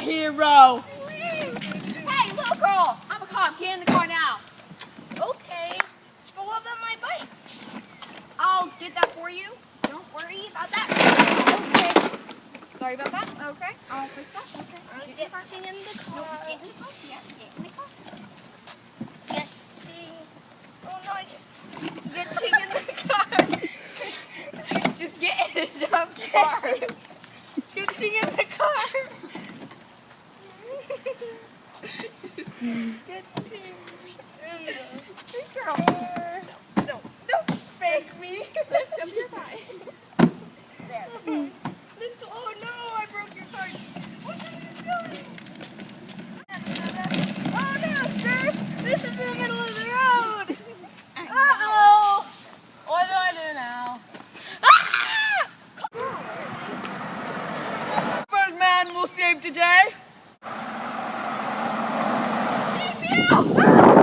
hero. Hey, little girl, I'm a cop. Get in the car now. Okay, but what about my bike? I'll get that for you. Don't worry about that. Okay. Sorry about that. Okay. I'll fix that. Okay. I'm Get in the car. getting in the No, car. get in the car. Yeah, get in the car. Oh no, getting in the car. Just get in the car. Getting in the car. Good girl. No, don't spank me. Lift up your thigh. There. Oh no, I broke your car. What are you doing? Oh no, sir. This is in the middle of the road. Uh-oh. What do I do now? Birdman will save today. Thank you.